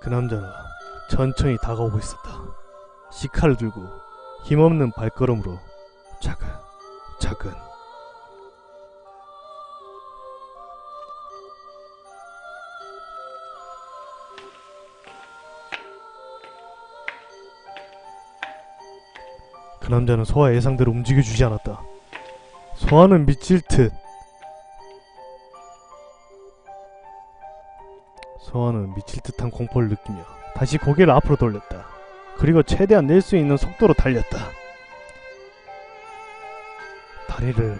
그 남자는 천천히 다가오고 있었다. 시칼을 들고 힘없는 발걸음으로 차근차근. 그 남자는 소아의 예상대로 움직여주지 않았다. 소아는 미칠 듯 한 공포를 느끼며 다시 고개를 앞으로 돌렸다. 그리고 최대한 낼 수 있는 속도로 달렸다. 다리를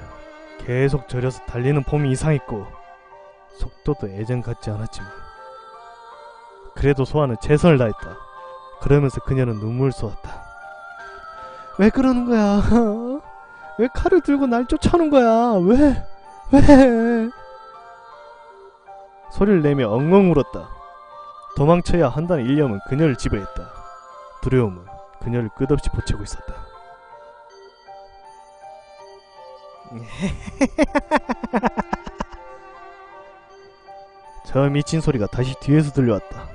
계속 저려서 달리는 폼이 이상했고 속도도 예전 같지 않았지만 그래도 소아는 최선을 다했다. 그러면서 그녀는 눈물을 쏟았다. 왜 그러는 거야? 왜 칼을 들고 날 쫓아오는 거야? 왜? 소리를 내며 엉엉 울었다. 도망쳐야 한다는 일념은 그녀를 지배했다. 두려움은 그녀를 끝없이 보채고 있었다. 저 미친 소리가 다시 뒤에서 들려왔다.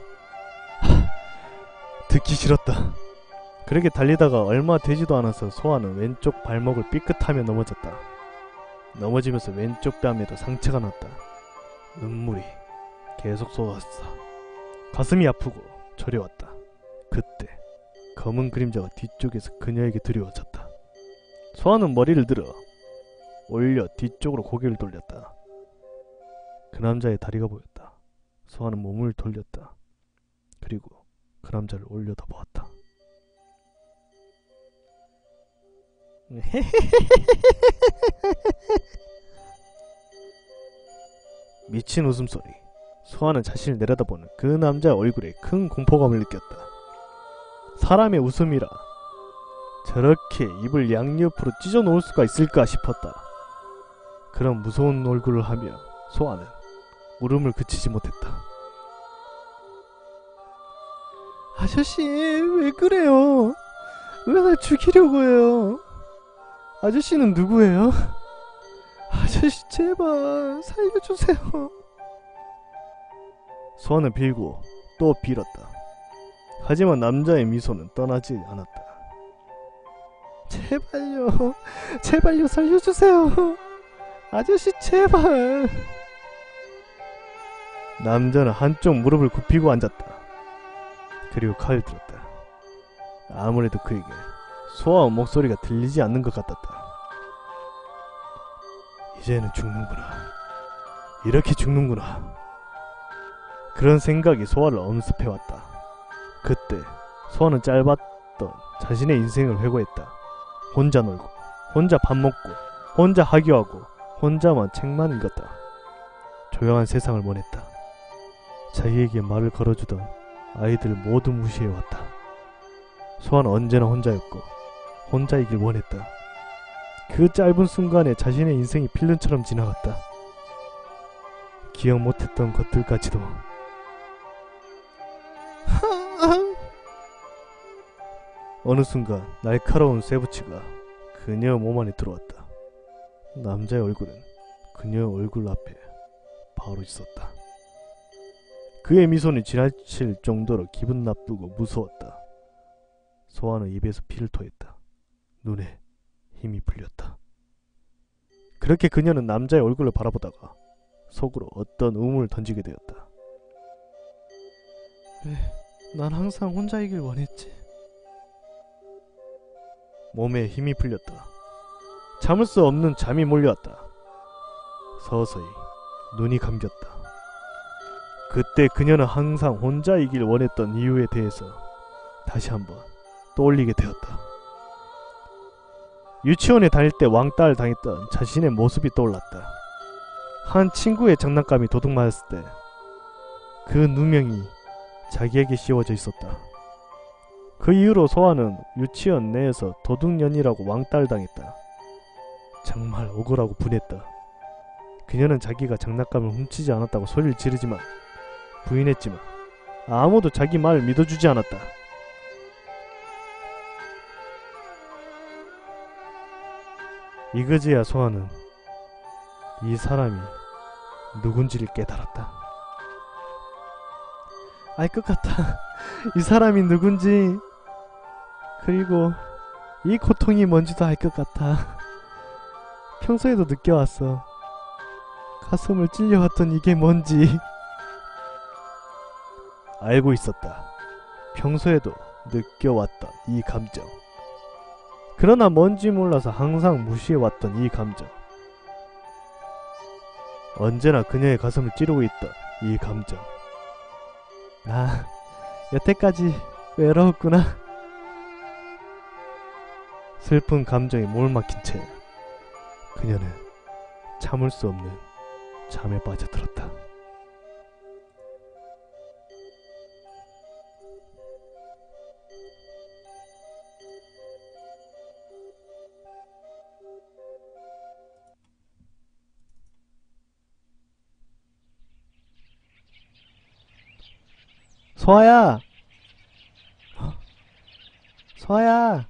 듣기 싫었다. 그렇게 달리다가 얼마 되지도 않아서 소아는 왼쪽 발목을 삐끗하며 넘어졌다. 넘어지면서 왼쪽 뺨에도 상처가 났다. 눈물이 계속 쏟았어. 가슴이 아프고 저려왔다. 그때 검은 그림자가 뒤쪽에서 그녀에게 드리워졌다. 소아는 머리를 들어 올려 뒤쪽으로 고개를 돌렸다. 그 남자의 다리가 보였다. 소아는 몸을 돌렸다. 그리고 그 남자를 올려다보았다. 미친 웃음소리. 소아는 자신을 내려다보는 그 남자의 얼굴에 큰 공포감을 느꼈다. 사람의 웃음이라 저렇게 입을 양옆으로 찢어 놓을 수가 있을까 싶었다. 그런 무서운 얼굴을 하며 소아는 울음을 그치지 못했다. 아저씨, 왜 그래요? 왜 날 죽이려고 해요? 아저씨는 누구예요? 아저씨, 제발 살려주세요. 소아는 빌고 또 빌었다. 하지만 남자의 미소는 떠나지 않았다. 제발요 살려주세요. 아저씨, 제발. 남자는 한쪽 무릎을 굽히고 앉았다. 그리고 칼을 들었다. 아무래도 그에게 소아의 목소리가 들리지 않는 것 같았다. 이제는 죽는구나. 이렇게 죽는구나. 그런 생각이 소아를 엄습해왔다. 그때 소아는 짧았던 자신의 인생을 회고했다. 혼자 놀고, 혼자 밥 먹고, 혼자 학교하고, 혼자만 책만 읽었다. 조용한 세상을 원했다. 자기에게 말을 걸어주던 아이들을 모두 무시해왔다. 소아는 언제나 혼자였고 혼자이길 원했다. 그 짧은 순간에 자신의 인생이 필름처럼 지나갔다. 기억 못했던 것들까지도. 어느 순간 날카로운 쇠붙이가 그녀의 몸 안에 들어왔다. 남자의 얼굴은 그녀의 얼굴 앞에 바로 있었다. 그의 미소는 지나칠 정도로 기분 나쁘고 무서웠다. 소아는 입에서 피를 토했다. 눈에 힘이 풀렸다. 그렇게 그녀는 남자의 얼굴을 바라보다가 속으로 어떤 의문을 던지게 되었다. 왜 난 항상 혼자이길 원했지? 몸에 힘이 풀렸다. 참을 수 없는 잠이 몰려왔다. 서서히 눈이 감겼다. 그때 그녀는 항상 혼자이길 원했던 이유에 대해서 다시 한번 떠올리게 되었다. 유치원에 다닐 때 왕따를 당했던 자신의 모습이 떠올랐다. 한 친구의 장난감이 도둑맞았을 때 그 누명이 자기에게 씌워져 있었다. 그 이후로 소아는 유치원 내에서 도둑년이라고 왕따를 당했다. 정말 억울하고 분했다. 그녀는 자기가 장난감을 훔치지 않았다고 소리를 지르지만 부인했지만 아무도 자기 말을 믿어주지 않았다. 이그제야 소아는 이 사람이 누군지를 깨달았다. 알 것 같아. 이 사람이 누군지, 그리고 이 고통이 뭔지도 알 것 같아. 평소에도 느껴왔어. 가슴을 찔려왔던 이게 뭔지. 알고 있었다. 평소에도 느껴왔던 이 감정. 그러나 뭔지 몰라서 항상 무시해왔던 이 감정. 언제나 그녀의 가슴을 찌르고 있던 이 감정. 나 여태까지 외로웠구나. 슬픈 감정에 몰막힌 채 그녀는 참을 수 없는 잠에 빠져들었다. 소아야! 소아야!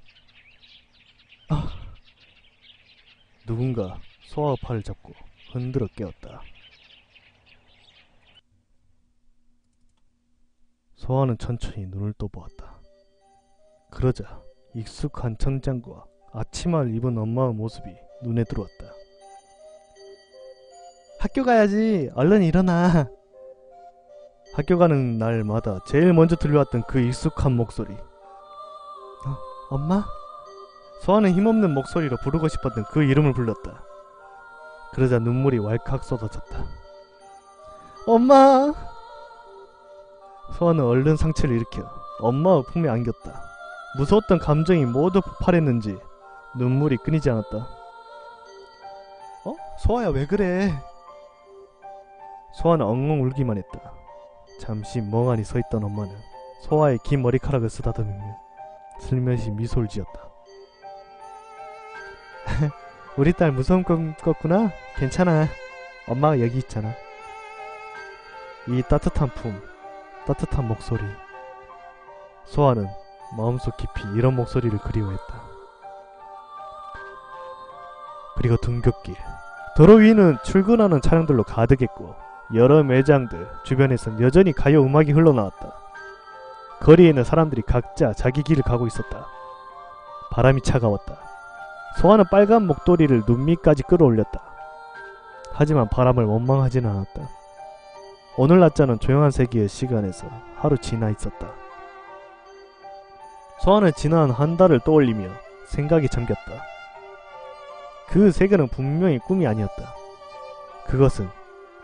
누군가 소아의 팔을 잡고 흔들어 깨웠다. 소아는 천천히 눈을 떠보았다. 그러자 익숙한 청장과 앞치마를 입은 엄마의 모습이 눈에 들어왔다. 학교 가야지. 얼른 일어나. 학교 가는 날마다 제일 먼저 들려왔던 그 익숙한 목소리. 엄마? 소아는 힘없는 목소리로 부르고 싶었던 그 이름을 불렀다. 그러자 눈물이 왈칵 쏟아졌다. 엄마! 소아는 얼른 상체를 일으켜 엄마의 품에 안겼다. 무서웠던 감정이 모두 폭발했는지 눈물이 끊이지 않았다. 소아야, 왜 그래? 소아는 엉엉 울기만 했다. 잠시 멍하니 서있던 엄마는 소아의 긴 머리카락을 쓰다듬으며 슬며시 미소를 지었다. 우리 딸 무서운 꿈 꿨구나? 괜찮아. 엄마가 여기 있잖아. 이 따뜻한 품, 따뜻한 목소리. 소아는 마음속 깊이 이런 목소리를 그리워했다. 그리고 등굣길. 도로 위는 출근하는 차량들로 가득했고 여러 매장들 주변에선 여전히 가요 음악이 흘러나왔다. 거리에는 사람들이 각자 자기 길을 가고 있었다. 바람이 차가웠다. 소아는 빨간 목도리를 눈 밑까지 끌어올렸다. 하지만 바람을 원망하지는 않았다. 오늘 낮자는 조용한 세계의 시간에서 하루 지나 있었다. 소아는 지난 한 달을 떠올리며 생각이 잠겼다. 그 세계는 분명히 꿈이 아니었다. 그것은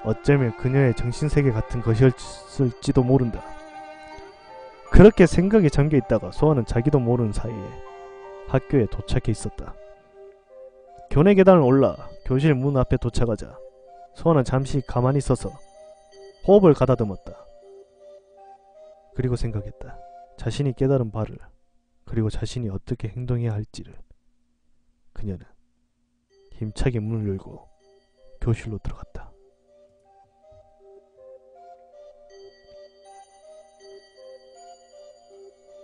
어쩌면 그녀의 정신세계 같은 것이었을지도 모른다. 그렇게 생각에 잠겨있다가 소아는 자기도 모르는 사이에 학교에 도착해 있었다. 교내 계단을 올라 교실 문 앞에 도착하자 소아는 잠시 가만히 서서 호흡을 가다듬었다. 그리고 생각했다. 자신이 깨달은 바를, 그리고 자신이 어떻게 행동해야 할지를. 그녀는 힘차게 문을 열고 교실로 들어갔다.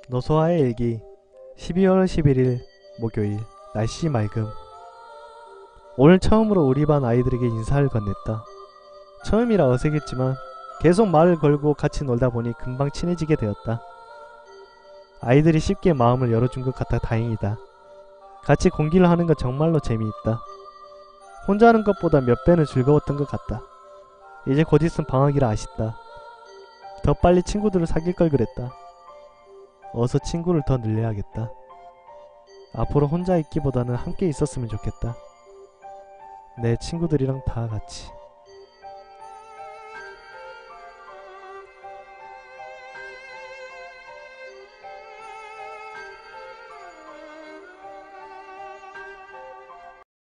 노소아의 일기. 12월 11일 목요일. 날씨 맑음. 오늘 처음으로 우리 반 아이들에게 인사를 건넸다. 처음이라 어색했지만 계속 말을 걸고 같이 놀다 보니 금방 친해지게 되었다. 아이들이 쉽게 마음을 열어준 것 같아 다행이다. 같이 공기를 하는 건 정말로 재미있다. 혼자 하는 것보다 몇 배는 즐거웠던 것 같다. 이제 곧 있으면 방학이라 아쉽다. 더 빨리 친구들을 사귈 걸 그랬다. 어서 친구를 더 늘려야겠다. 앞으로 혼자 있기보다는 함께 있었으면 좋겠다. 내 친구들이랑 다 같이.